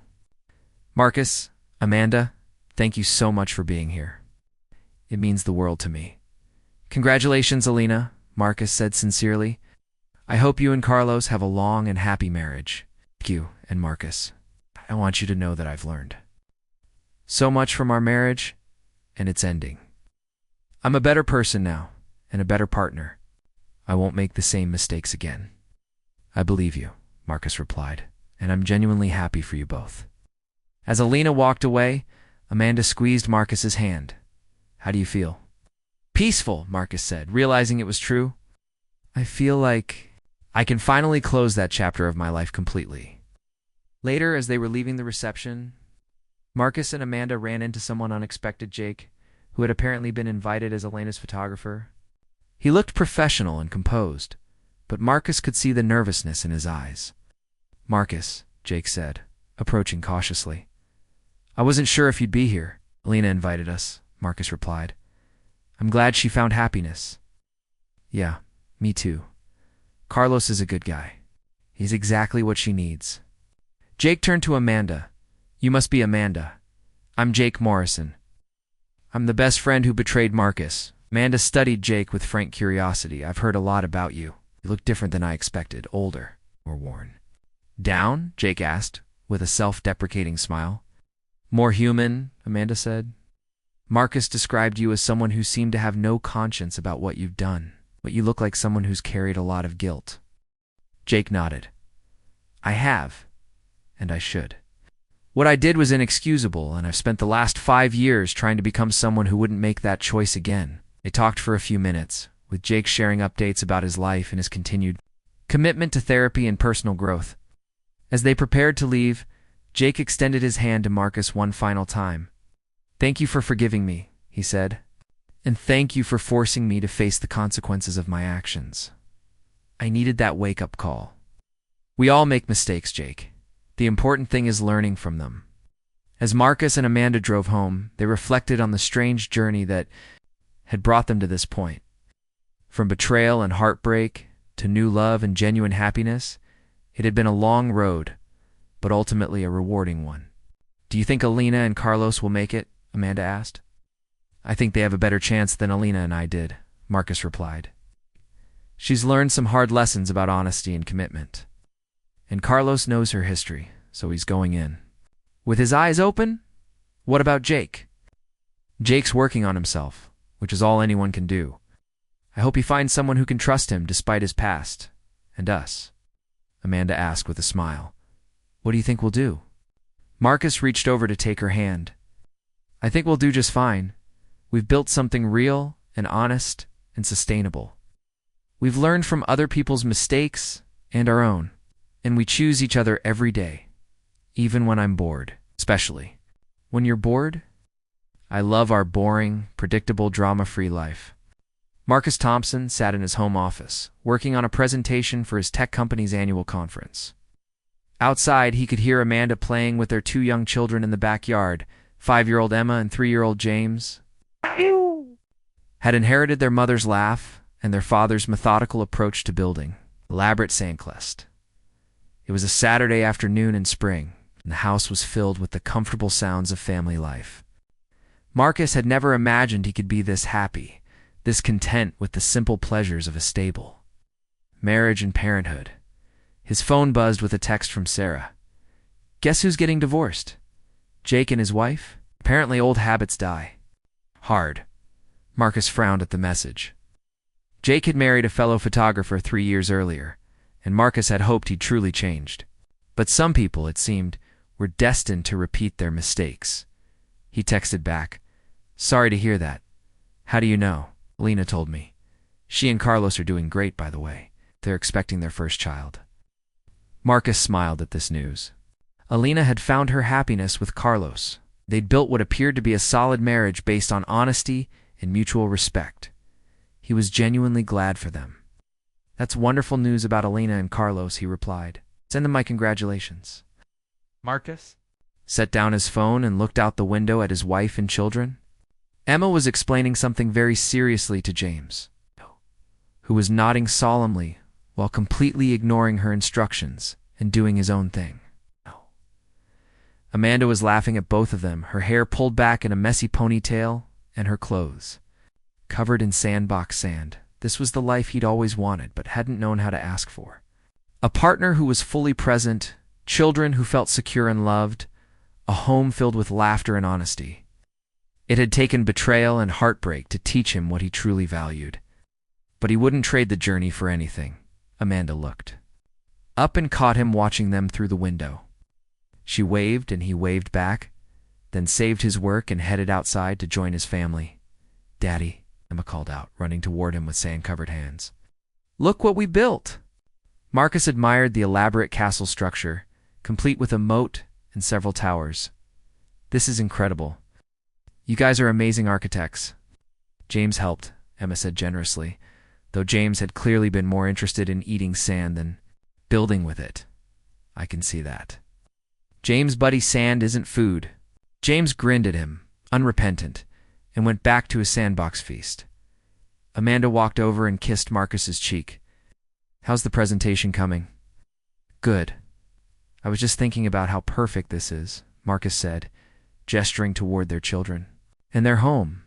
Marcus, Amanda, thank you so much for being here. It means the world to me. Congratulations, Elena, Marcus said sincerely. I hope you and Carlos have a long and happy marriage. Thank you, and Marcus, I want you to know that I've learned so much from our marriage and its ending. I'm a better person now, and a better partner. I won't make the same mistakes again." "I believe you," Marcus replied, "and I'm genuinely happy for you both." As Alina walked away, Amanda squeezed Marcus's hand. "How do you feel?" "Peaceful," Marcus said, realizing it was true. "I feel like I can finally close that chapter of my life completely." Later, as they were leaving the reception, Marcus and Amanda ran into someone unexpected, Jake, who had apparently been invited as Elena's photographer. He looked professional and composed, but Marcus could see the nervousness in his eyes. "Marcus," Jake said, approaching cautiously. "I wasn't sure if you'd be here." "Elena invited us," Marcus replied. "I'm glad she found happiness." "Yeah, me too. Carlos is a good guy. He's exactly what she needs." Jake turned to Amanda. "You must be Amanda. I'm Jake Morrison. I'm the best friend who betrayed Marcus." Amanda studied Jake with frank curiosity. "I've heard a lot about you. You look different than I expected, older or worn." "Down?" Jake asked, with a self-deprecating smile. "More human," Amanda said. "Marcus described you as someone who seemed to have no conscience about what you've done, but you look like someone who's carried a lot of guilt." Jake nodded. "I have, and I should. What I did was inexcusable, and I've spent the last 5 years trying to become someone who wouldn't make that choice again." They talked for a few minutes, with Jake sharing updates about his life and his continued commitment to therapy and personal growth. As they prepared to leave, Jake extended his hand to Marcus one final time. "Thank you for forgiving me," he said, "and thank you for forcing me to face the consequences of my actions. I needed that wake-up call." "We all make mistakes, Jake. The important thing is learning from them." As Marcus and Amanda drove home, they reflected on the strange journey that had brought them to this point. From betrayal and heartbreak to new love and genuine happiness, it had been a long road, but ultimately a rewarding one. "Do you think Alina and Carlos will make it?" Amanda asked. "I think they have a better chance than Alina and I did," Marcus replied. "She's learned some hard lessons about honesty and commitment. And Carlos knows her history, so he's going in with his eyes open." "What about Jake?" "Jake's working on himself, which is all anyone can do. I hope he finds someone who can trust him despite his past, and us," Amanda asked with a smile. "What do you think we'll do?" Marcus reached over to take her hand. "I think we'll do just fine. We've built something real and honest and sustainable. We've learned from other people's mistakes and our own, and we choose each other every day, even when I'm bored, especially when you're bored. I love our boring, predictable, drama-free life." Marcus Thompson sat in his home office, working on a presentation for his tech company's annual conference. Outside, he could hear Amanda playing with their 2 young children in the backyard. 5-year-old Emma and 3-year-old James had inherited their mother's laugh and their father's methodical approach to building elaborate sandclust. It was a Saturday afternoon in spring, and the house was filled with the comfortable sounds of family life. Marcus had never imagined he could be this happy, this content with the simple pleasures of a stable marriage and parenthood. His phone buzzed with a text from Sarah. "Guess who's getting divorced? Jake and his wife? Apparently old habits die hard." Marcus frowned at the message. Jake had married a fellow photographer 3 years earlier, and Marcus had hoped he'd truly changed. But some people, it seemed, were destined to repeat their mistakes. He texted back, "Sorry to hear that. How do you know?" "Lena told me. She and Carlos are doing great, by the way. They're expecting their first child." Marcus smiled at this news. Alina had found her happiness with Carlos. They'd built what appeared to be a solid marriage based on honesty and mutual respect. He was genuinely glad for them. "That's wonderful news about Alina and Carlos," he replied. "Send them my congratulations." Marcus set down his phone and looked out the window at his wife and children. Emma was explaining something very seriously to James, who was nodding solemnly while completely ignoring her instructions and doing his own thing. Amanda was laughing at both of them, her hair pulled back in a messy ponytail and her clothes covered in sandbox sand. This was the life he'd always wanted but hadn't known how to ask for. A partner who was fully present, children who felt secure and loved, a home filled with laughter and honesty. It had taken betrayal and heartbreak to teach him what he truly valued. But he wouldn't trade the journey for anything. Amanda looked up and caught him watching them through the window. She waved and he waved back, then saved his work and headed outside to join his family. "Daddy," Emma called out, running toward him with sand-covered hands. "Look what we built!" Marcus admired the elaborate castle structure, complete with a moat and several towers. "This is incredible. You guys are amazing architects." James helped, Emma said generously, though James had clearly been more interested in eating sand than building with it. "I can see that." "James, buddy, sand isn't food." James grinned at him, unrepentant, and went back to his sandbox feast. Amanda walked over and kissed Marcus's cheek. "How's the presentation coming?" "Good. I was just thinking about how perfect this is," Marcus said, gesturing toward their children. "And their home,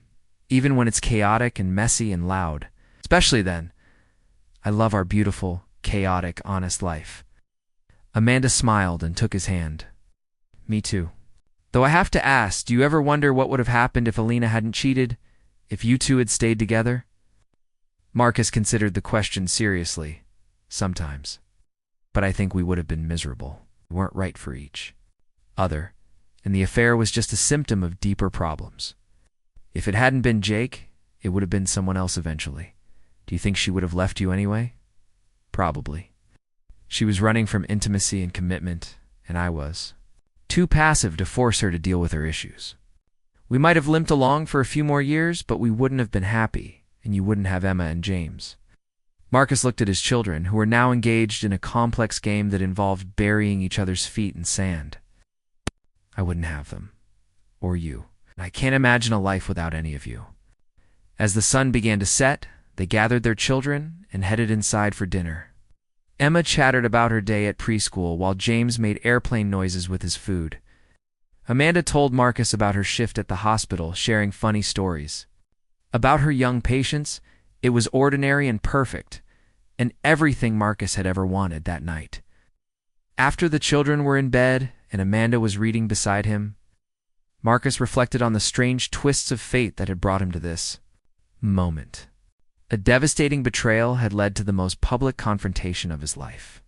even when it's chaotic and messy and loud. Especially then. I love our beautiful, chaotic, honest life." Amanda smiled and took his hand. "Me too. Though I have to ask, do you ever wonder what would have happened if Alina hadn't cheated? If you two had stayed together?" Marcus considered the question seriously. "Sometimes. But I think we would have been miserable. We weren't right for each other, and the affair was just a symptom of deeper problems. If it hadn't been Jake, it would have been someone else eventually. Do you think she would have left you anyway?" "Probably. She was running from intimacy and commitment, and I was too passive to force her to deal with her issues. We might have limped along for a few more years, but we wouldn't have been happy, and you wouldn't have Emma and James." Marcus looked at his children, who were now engaged in a complex game that involved burying each other's feet in sand. "I wouldn't have them. Or you. I can't imagine a life without any of you." As the sun began to set, they gathered their children and headed inside for dinner. Emma chattered about her day at preschool while James made airplane noises with his food. Amanda told Marcus about her shift at the hospital, sharing funny stories. About her young patients, it was ordinary and perfect, and everything Marcus had ever wanted that night. After the children were in bed and Amanda was reading beside him, Marcus reflected on the strange twists of fate that had brought him to this moment. A devastating betrayal had led to the most public confrontation of his life,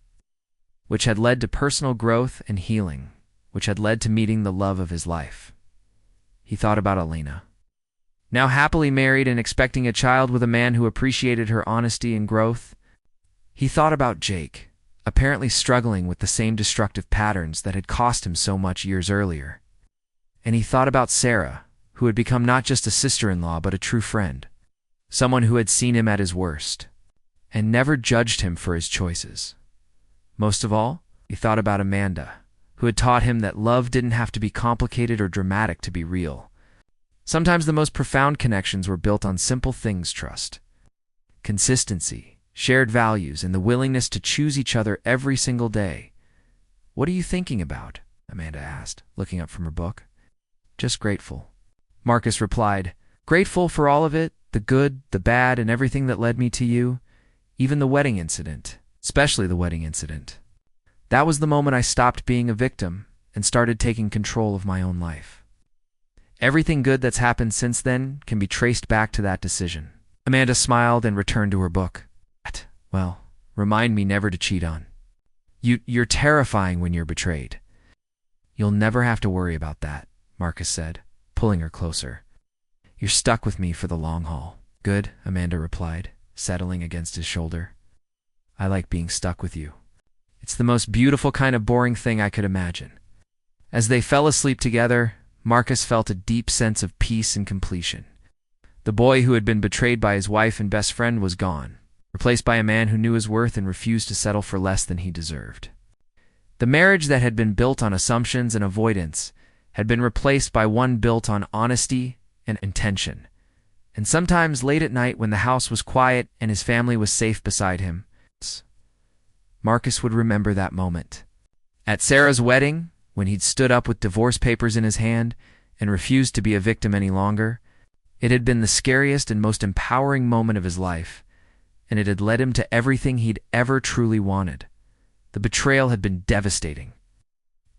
which had led to personal growth and healing, which had led to meeting the love of his life. He thought about Alina, now happily married and expecting a child with a man who appreciated her honesty and growth. He thought about Jake, apparently struggling with the same destructive patterns that had cost him so much years earlier. And he thought about Sarah, who had become not just a sister-in-law but a true friend, someone who had seen him at his worst, and never judged him for his choices. Most of all, he thought about Amanda, who had taught him that love didn't have to be complicated or dramatic to be real. Sometimes the most profound connections were built on simple things: trust, consistency, shared values, and the willingness to choose each other every single day. "What are you thinking about?" Amanda asked, looking up from her book. "Just grateful," Marcus replied. "Grateful for all of it, the good, the bad, and everything that led me to you, even the wedding incident, especially the wedding incident. That was the moment I stopped being a victim and started taking control of my own life. Everything good that's happened since then can be traced back to that decision." Amanda smiled and returned to her book. "Well, remind me never to cheat on. You're terrifying when you're betrayed." "You'll never have to worry about that," Marcus said, pulling her closer. "You're stuck with me for the long haul." "Good," Amanda replied, settling against his shoulder. "I like being stuck with you. It's the most beautiful kind of boring thing I could imagine." As they fell asleep together, Marcus felt a deep sense of peace and completion. The boy who had been betrayed by his wife and best friend was gone, replaced by a man who knew his worth and refused to settle for less than he deserved. The marriage that had been built on assumptions and avoidance had been replaced by one built on honesty and intention. And sometimes late at night, when the house was quiet and his family was safe beside him, Marcus would remember that moment. At Sarah's wedding, when he'd stood up with divorce papers in his hand and refused to be a victim any longer, it had been the scariest and most empowering moment of his life, and it had led him to everything he'd ever truly wanted. The betrayal had been devastating,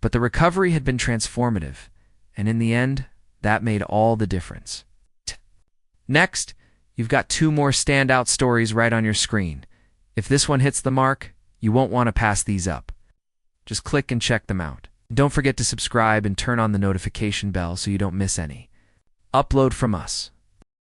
but the recovery had been transformative, and in the end, that made all the difference. Next, You've got 2 more standout stories right on your screen. If this one hits the mark, you won't want to pass these up. Just click and check them out. Don't forget to subscribe and turn on the notification bell so you don't miss any. Upload from us.